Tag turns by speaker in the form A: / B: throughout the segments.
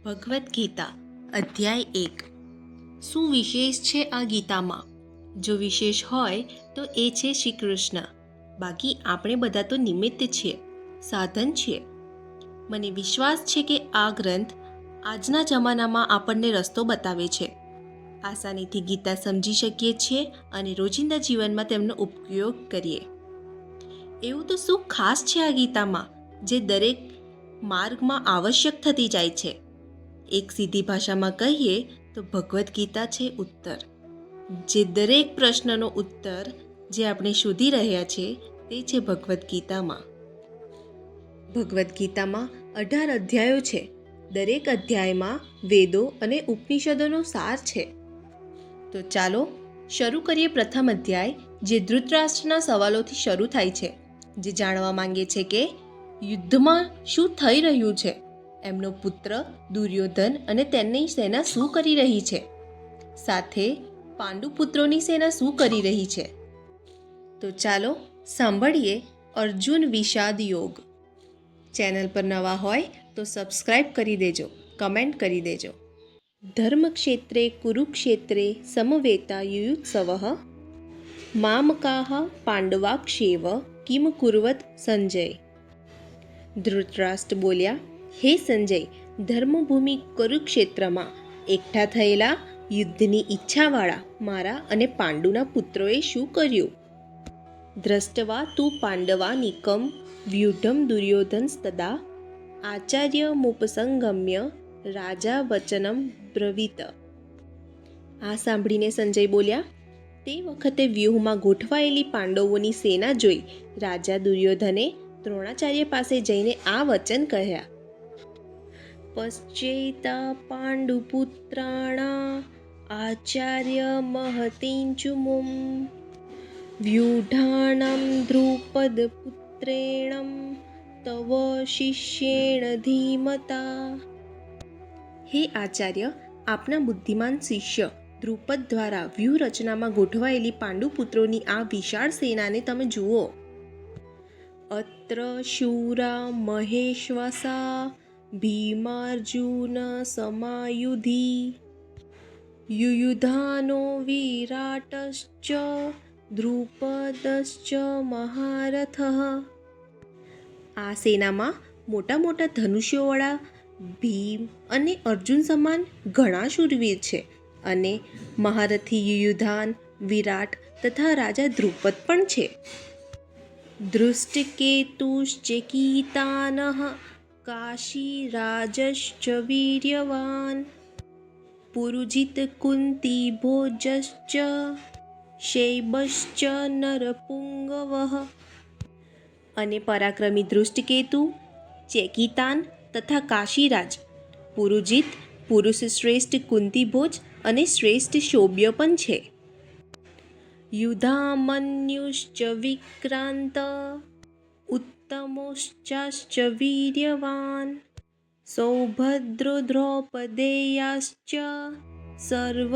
A: ભગવદ્ ગીતા અધ્યાય 1. શું વિશેષ છે આ ગીતામાં? જો વિશેષ હોય તો એ છે શ્રી કૃષ્ણ. બાકી આપણે બધા તો નિમિત્ત છીએ, સાધન છીએ. મને વિશ્વાસ છે કે આ ગ્રંથ આજના જમાનામાં આપણને રસ્તો બતાવે છે. આસાનીથી ગીતા સમજી શકીએ છીએ અને રોજિંદા જીવનમાં તેમનો ઉપયોગ કરીએ. એવું તો શું ખાસ છે આ ગીતામાં જે દરેક માર્ગમાં આવશ્યક થતી જાય છે? એક સીધી ભાષામાં કહીએ તો ભગવદ્ ગીતા છે ઉત્તર. જે દરેક પ્રશ્નનો ઉત્તર જે આપણે શોધી રહ્યા છે તે છે ભગવદ્ ગીતામાં. ભગવદ્ ગીતામાં 18 અધ્યાયો છે. દરેક અધ્યાયમાં વેદો અને ઉપનિષદોનો સાર છે. તો ચાલો શરૂ કરીએ પ્રથમ અધ્યાય, જે ધૃતરાષ્ટ્રના સવાલોથી શરૂ થાય છે, જે જાણવા માંગે છે કે યુદ્ધમાં શું થઈ રહ્યું છે, એમનો પુત્ર દુર્યોધન અને તેમની સેના શું કરી રહી છે, સાથે પાંડુપુત્રોની સેના શું કરી રહી છે. તો ચાલો સાંભળીએ અર્જુન વિષાદ યોગ. ચેનલ પર નવા હોય તો સબસ્ક્રાઈબ કરી દેજો, કમેન્ટ કરી દેજો. ધર્મક્ષેત્રે કુરુક્ષેત્રે સમવેતા યુયુત્સવઃ મામકાઃ પાંડવાક્ષેવ કિમ કુર્વત સંજય. ધૃતરાષ્ટ્ર બોલ્યા, હે સંજય, ધર્મભૂમિ કુરુક્ષેત્રમાં એકઠા થયેલા યુદ્ધની ઈચ્છાવાળા મારા અને પાંડુના પુત્રોએ શું કર્યું? દ્રષ્ટવા તું પાંડવાનિકમ વ્યુઢમ દુર્યોધનસ્તદા આચાર્યમુપસંગમ્ય રાજા વચનમ બ્રવીત. આ સાંભળીને સંજય બોલ્યા, તે વખતે વ્યૂહમાં ગોઠવાયેલી પાંડવોની સેના જોઈ રાજા દુર્યોધને દ્રોણાચાર્ય પાસે જઈને આ વચન કહ્યા. પશ્ચૈતા પાંડુપુત્રાણા આચાર્ય મહતિંચુમુમ વ્યુઢાણમ દ્રુપદ પુત્રેણમ તવ શિષ્યેણ ધીમતા. હે આચાર્ય, આપના બુદ્ધિમાન શિષ્ય દ્રુપદ દ્વારા વ્યૂહરચનામાં ગોઠવાયેલી પાંડુપુત્રોની આ વિશાળ સેનાને તમે જુઓ. અત્ર શૂરા મહેશ્વસા ભીમાર્જુન સમાયુધિ યુયુધાનો વિરાટશ્ચ દ્રુપદશ્ચ મહારથઃ. આ સેનામાં મોટા મોટા ધનુષ્યોવાળા ભીમ અને અર્જુન સમાન ઘણા શૂરવીર છે, અને મહારથી યુયુધાન, વિરાટ તથા રાજા દ્રુપદ પણ છે. ધૃષ્ટકેતુશ્ચેકિતાનઃ કાશીરાજશ્ચ વીર્યવાન પુરુજિત કુંતીભોજશ્ચ શૈબશ્ચ નરપુંગવઃ. અને પરાક્રમી ધૃષ્ટકેતુ, ચેકિતાન તથા કાશીરાજ, પુરુજિત પુરુષ શ્રેષ્ઠ કુંતીભોજ અને શ્રેષ્ઠ શોભ્ય પણ છે. યુધામન્યુશ્ચ વિક્રાંત ઉત્તમોશ્ચાશ્ચ વીર્યવાન સૌભદ્રો દ્રૌપદેયાશ્ચ સર્વ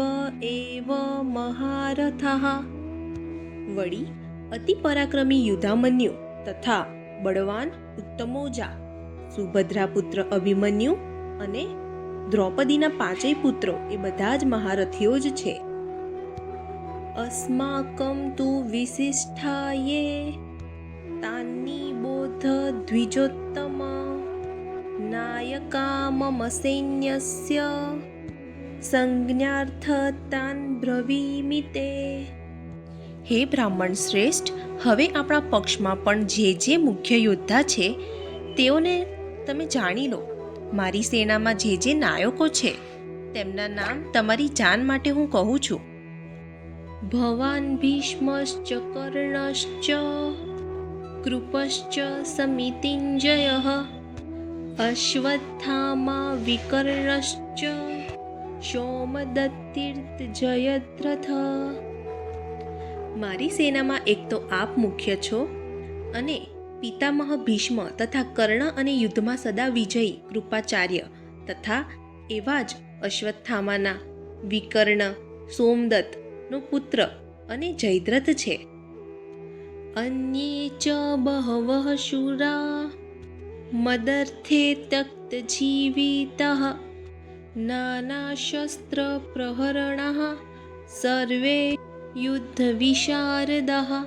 A: એવ મહારથઃ. વળી અતિ પરાક્રમી યુધામન્યુ તથા બળવાન ઉત્તમોજા, સુભદ્રા પુત્ર અભિમન્યુ અને દ્રૌપદીના 5 પુત્રો એ બધા જ મહારથીઓ જ છે. અસ્માકં તુ વિશિષ્ટાયે તાની બોધ દ્વિજોત્તમ નાયકા મમ સૈન્યસ્ય સંજ્ઞાર્થ તાન બ્રવીમિ તે. હે બ્રાહ્મણ શ્રેષ્ઠ, હવે આપણા પક્ષમાં પણ જે મુખ્ય યોદ્ધા છે તેઓને તમે જાણી લો. મારી સેનામાં જે નાયકો છે તેમના નામ તમારી જાણ માટે હું કહું છું. ભવાન ભીષ્મશ્ચ કર્ણશ્ચ કૃપશ્ચ સમિતિંજયઃ અશ્વત્થામા વિકર્ણશ્ચ સોમદત્તિર્થ જયદ્રથ. મારી સેનામાં એક તો આપ મુખ્ય છો, અને પિતામહ ભીષ્મ તથા કર્ણ અને યુદ્ધમાં સદા વિજયી કૃપાચાર્ય તથા એવા જ અશ્વત્થામાના વિકર્ણ સોમદત્તનો પુત્ર અને જયદ્રથ છે. અન્યે ચ બહવઃ શૂરા મદર્થે તક્ત જીવિતઃ નાનાશસ્ત્રપ્રહરણાः સર્વે યુદ્ધવિશારદાः.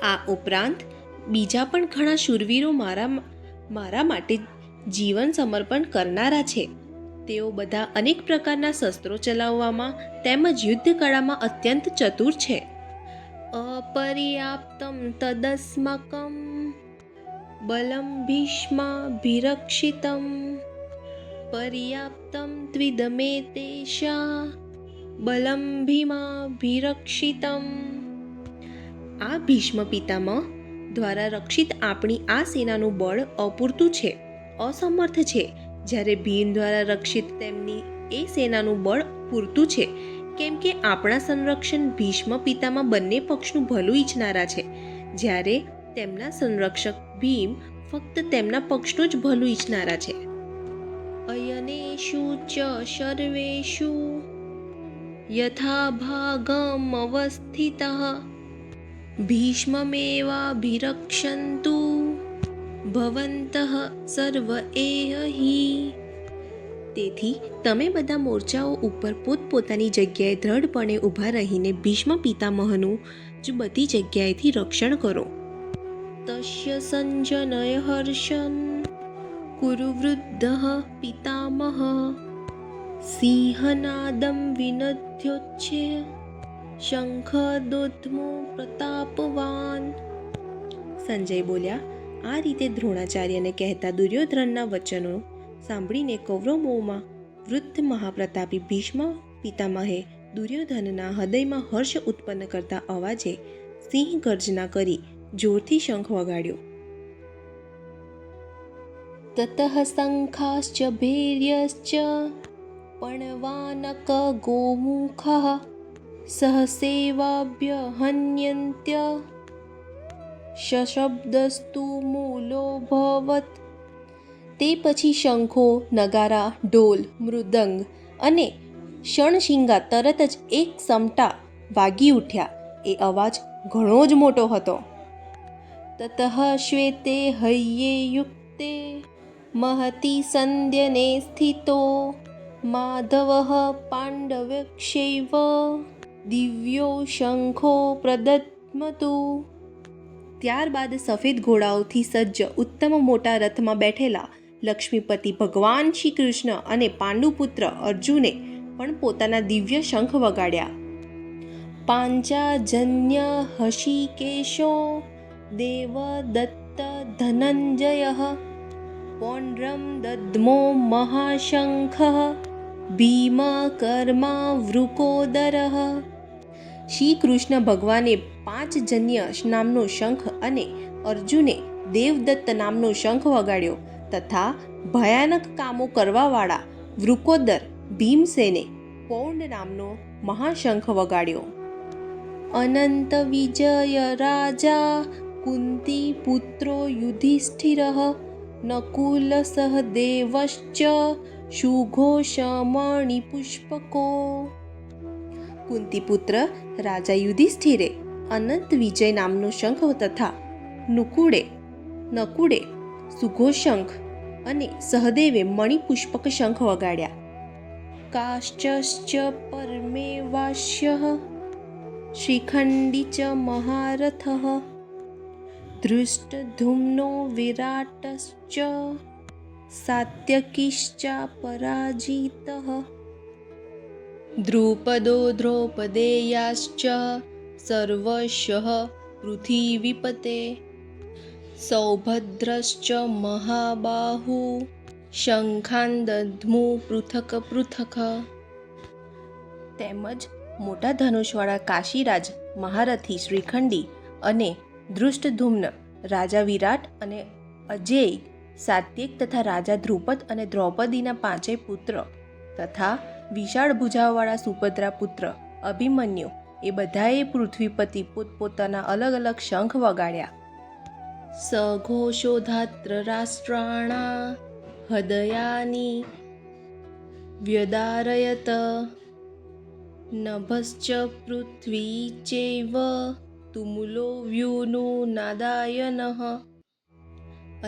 A: આ ઉપરાંત બીજા પણ ઘણા શૂરવીરો મારા માટે જીવન સમર્પણ કરનારા છે. તેઓ બધા અનેક પ્રકારના શસ્ત્રો ચલાવવામાં તેમજ યુદ્ધ કળામાં અત્યંત ચતુર છે. અપર્યાપ્તમ તદસ્માકં બલમ ભીષ્માભિરક્ષિતમ પર્યાપ્તમ ત્વિદમેતેષા બલમ ભીમાભિરક્ષિતમ. આ ભીષ્મ પિતામહ દ્વારા રક્ષિત આપણી આ સેનાનું બળ અપૂરતું છે, અસમર્થ છે, જ્યારે ભીમ દ્વારા રક્ષિત તેમની એ સેનાનું બળ પૂરતું છે, કેમ કે આપણા સંરક્ષણ ભીષ્મ પિતામાં બંને પક્ષનું ભલું ઈચ્છનારા છે, જ્યારે તેમના સંરક્ષક ભીમ ફક્ત તેમના પક્ષનું જ ભલું ઈચ્છનારા છે. અયનેષુ ચ સર્વેષુ યથાભાગમ અવસ્થિતઃ ભીષ્મમેવાભિરક્ષन्तુ ભવन्तઃ સર્વ એવ હિ. તેથી તમે બધા મોરચાઓ ઉપર પોતપોતાની જગ્યાએ દ્રઢપણે ઊભા રહીને ભીષ્મ પિતામહનું જ બધી જગ્યાએથી રક્ષણ કરો. તસ્ય સંજનય હર્ષન કુરુ વૃદ્ધઃ પિતામહ સિંહનાદમ વિનદ્યોચ્છે શંખદોદ્ધમો પ્રતાપવાન. સંજય બોલ્યા, આ રીતે દ્રોણાચાર્યને કહેતા દુર્યોધનના વચનો સાંભળીને કૌરવોમાં વૃદ્ધ મહાપ્રતાપી ભીષ્મ પિતામહે દુર્યોધનના હૃદયમાં હર્ષ ઉત્પન્ન કરતા અવાજે સિંહ ગર્જના કરી જોરથી શંખ વગાડ્યો. તતઃ શંખાશ્ચ ભૈર્યશ્ચ પણવાનક ગોમુખઃ સહસેવાભ્યહન્યન્ત્ય શશબ્દસ્તુ મૂલોભવત. તે પછી શંખો, નગારા, ઢોલ, મૃદંગ અને શણશિંગા તરત જ એક સમટા વાગી ઉઠ્યા. એ અવાજ ઘણો જ મોટો હતો. તતઃ શ્વેતે હૈયે યુક્તે મહતી સંધ્યને સ્થિતો માધવઃ પાંડવક્ષૈવ દિવ્યો શંખો પ્રદધ્મતુ. ત્યારબાદ સફેદ ઘોડાઓથી સજ્જ ઉત્તમ મોટા રથમાં બેઠેલા લક્ષ્મીપતિ ભગવાન શ્રી કૃષ્ણ અને પાંડુપુત્ર અર્જુને પણ પોતાના દિવ્ય શંખ વગાડ્યા. પાંચાજન્ય હષિકેશો દેવદત્ત ધનંજય પૌંડ્રમ દદ્મો મહાશંખ ભીમ કર્મા વૃકોદર. શ્રી કૃષ્ણ ભગવાને પાંચજન્ય નામનો શંખ અને અર્જુને દેવદત્ત નામનો શંખ વગાડ્યો તથા ભયાનક કામો કરવાવાળા વૃકોદર ભીમસેને પૌંડ નામનો મહાશંખ વગાડ્યો. અનંત વિજય રાજા કુંતી પુત્રો યુધિષ્ઠિરઃ નકુલ સહદેવશ્ચ સુઘોષમણિ પુષ્પકો. કુંતીપુત્ર રાજા યુધિષ્ઠિરે અનંત વિજય નામનો શંખ તથા નકુડે સુઘોષશંખ અને સહદેવે મણિપુષ્પક શંખ વગાડ્યા. કાશ્ચશ્ચ પરમેવાસ્યઃ શિખંડી ચ મહારથઃ ધૃષ્ટદ્યુમ્નો વિરાટશ્ચ સાત્યકિશ્ચાપરાજિતઃ. દ્રુપદો દ્રૌપદેયાશ્ચ સર્વશઃ પૃથિવીપતે સૌભદ્રશ્ચ મહાબાહુ શંખાન દદ્મુ પૃથક પૃથક. તેમજ મોટા ધનુષવાળા કાશીરાજ મહારથી શ્રીખંડી અને ધૃષ્ટદ્યુમ્ન, રાજા વિરાટ અને અજેય, સાત્યક તથા રાજા ધ્રુપદ અને દ્રૌપદીના પાંચેય પુત્ર તથા વિશાળ ભુજાઓવાળા સુભદ્રા પુત્ર અભિમન્યુ એ બધાએ પૃથ્વીપતિ પોતપોતાના અલગ અલગ શંખ વગાડ્યા. સઘોષોધાત્ર રાષ્ટ્રાણા હૃદયાની વ્યદારયત નભશ્ચ પૃથ્વી ચૈવ તુમુલો વ્યુનો નાદાયનઃ.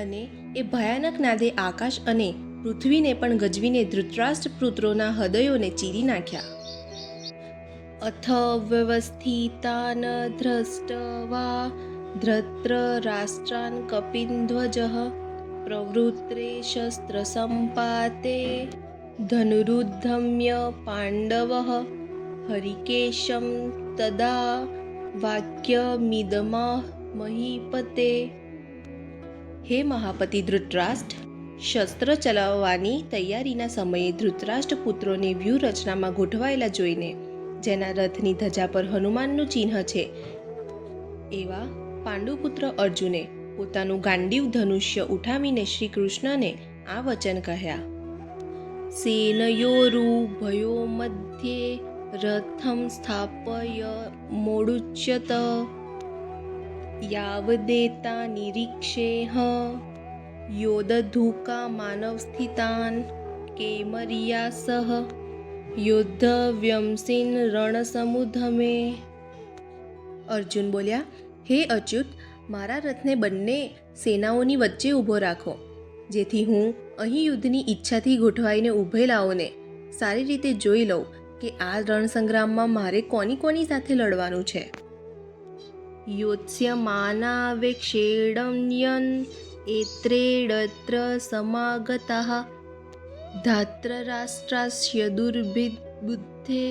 A: અને એ ભયાનક નાદે આકાશ અને પૃથ્વીને પણ ગજવીને ધૃતરાષ્ટ્ર પુત્રોના હૃદયોને ચીરી નાખ્યા. અથ વ્યવસ્થિતાન ધ્રષ્ટવા ધૃતરાષ્ટ્રાન કપિન્ધ્વજઃ પ્રવૃત્રે શસ્ત્રસંપાતે ધનુરુદ્ધમ્ય પાંડવઃ હરિકેશં તદા વાક્યમિદમા મહીપતે. હે મહાપતિ ધૃતરાષ્ટ્ર, શસ્ત્ર ચલાવવાની તૈયારીના સમયે ધૃતરાષ્ટ્ર પુત્રોને વ્યૂહરચનામાં ગોઠવાયેલા જોઈને, જેના રથની ધજા પર હનુમાનનું ચિહ્ન છે, એવા પાંડુપુત્ર અર્જુને પોતાનું ગાંડીવ ધનુષ્ય ઉઠાવીને શ્રી કૃષ્ણને આ વચન કહ્યા. સેનયોરુભયો મધ્યે રથમ સ્થાપય મોડુચ્યત યાવદેતા નિરીક્ષેહ યોદધૂકા માનવ સ્થિતાન કેમરિયા સહ યોદ્ધવ્યંસીન રણસમુધમે. અર્જુન બોલ્યા, હે અચ્યુત, મારા રથને બંને સેનાઓની વચ્ચે ઊભો રાખો, જેથી હું અહીં યુદ્ધની ઈચ્છાથી ગોઠવાઈને ઊભેલાઓને સારી રીતે જોઈ લઉં કે આ રણસંગ્રામમાં મારે કોની કોની સાથે લડવાનું છે. યોત્સ્યમાનાવેક્ષેડન્યન એત્રેડત્ર સમાગતાઃ ધાત્રરાષ્ટ્રાસ્ય દુર્બુદ્ધે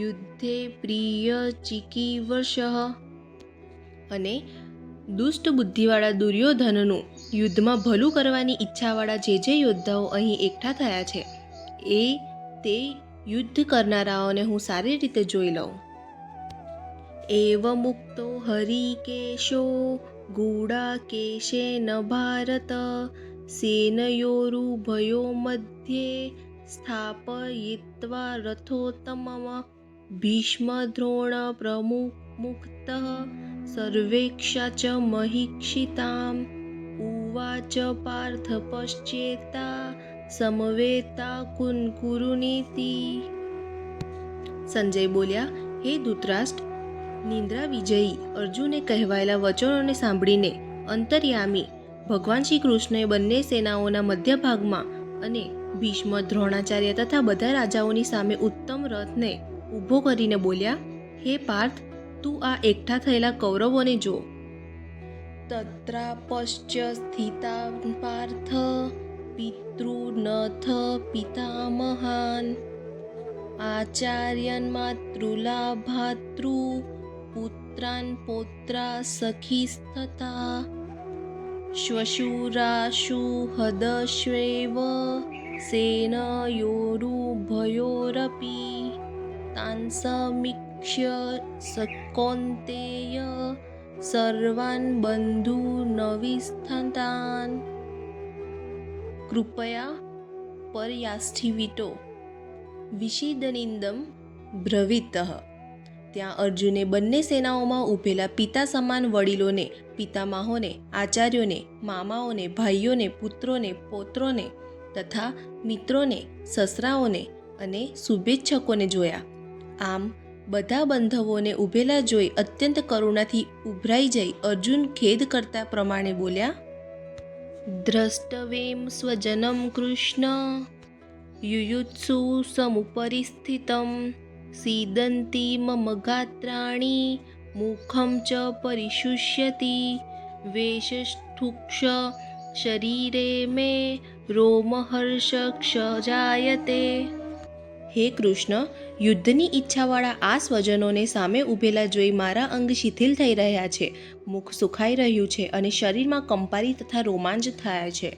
A: યુદ્ધે પ્રિય ચિકીવર્ષઃ. અને દુષ્ટ બુદ્ધિવાળા દુર્યોધનનું યુદ્ધમાં ભલું કરવાની ઈચ્છાવાળા જે યોદ્ધાઓ અહીં એકઠા થયા છે, તે યુદ્ધ કરનારાઓને હું સારી રીતે જોઈ લઉં. એવમુક્તો હરિકેશો ગૂઢાકેશેન ભારત સેનયોરુભયો મધ્યે સ્થાપયિત્વા રથોત્તમમ ભીષ્મદ્રોણ પ્રમુખતઃ સર્વેક્ષા ચ મહીક્ષિતામ ઉવાચ પાર્થ પશ્ચેતા સમવેતા કુરુનીતિ. સંજય બોલ્યા, હે ધૃતરાષ્ટ્ર, નિંદ્રા વિજયી અર્જુને કહેવાયેલા વચનોને સાંભળીને અંતર્યામી ભગવાન શ્રી કૃષ્ણએ બંને સેનાઓના મધ્યભાગમાં અને ભીષ્મ, દ્રોણાચાર્ય તથા બધા રાજાઓની સામે ઉત્તમ રથને ઊભો કરીને બોલ્યા, હે પાર્થ, તું આ એકઠા થયેલા કૌરવોને જો. તત્રાપશ્ચ સ્થિતા પાર્થ પિતૃનથ પિતામહાન આચાર્યાન માતૃલાભાતૃ પુત્રાન પૌત્રા સખીસ્તથા શ્વશુરાશુ હદશ્વેવ સેનયોરુભયોરપી તાન સમીક્ષ્ય સકૌન્તેય સર્વાન બંધૂનવિસ્થાન. કૃપયા પરયાસ્થિવિટો વિષિદનિંદમ બ્રવીતઃ. ત્યાં અર્જુને બંને સેનાઓમાં ઊભેલા પિતા સમાન વડીલોને, પિતામહોને, આચાર્યોને, મામાઓને, ભાઈઓને, પુત્રોને, પૌત્રોને તથા મિત્રોને, સસરાઓને અને શુભેચ્છકોને જોયા. આમ બધા બંધવોને ઊભેલા જોઈ અત્યંત કરુણાથી ઉભરાઈ જઈ અર્જુન ખેદ કરતા પ્રમાણે બોલ્યા, દ્રષ્ટવેમ સ્વજનમ કૃષ્ણ યુયુત્સુ સમુપરિસ્થિતમ સીદંતી મમ ગાત્રાણી મુખમ ચ પરિશુષ્યતિ વેશસ્થુક્ષ શરીરે મે રોમહર્ષક્ષ જાયતે. હે કૃષ્ણ, યુદ્ધની ઈચ્છાવાળા આ સ્વજનોને સામે ઊભેલા જોઈ મારા અંગ શિથિલ થઈ રહ્યા છે, મુખ સુખાઈ રહ્યું છે અને શરીરમાં કંપારી તથા રોમાંચ થયા છે.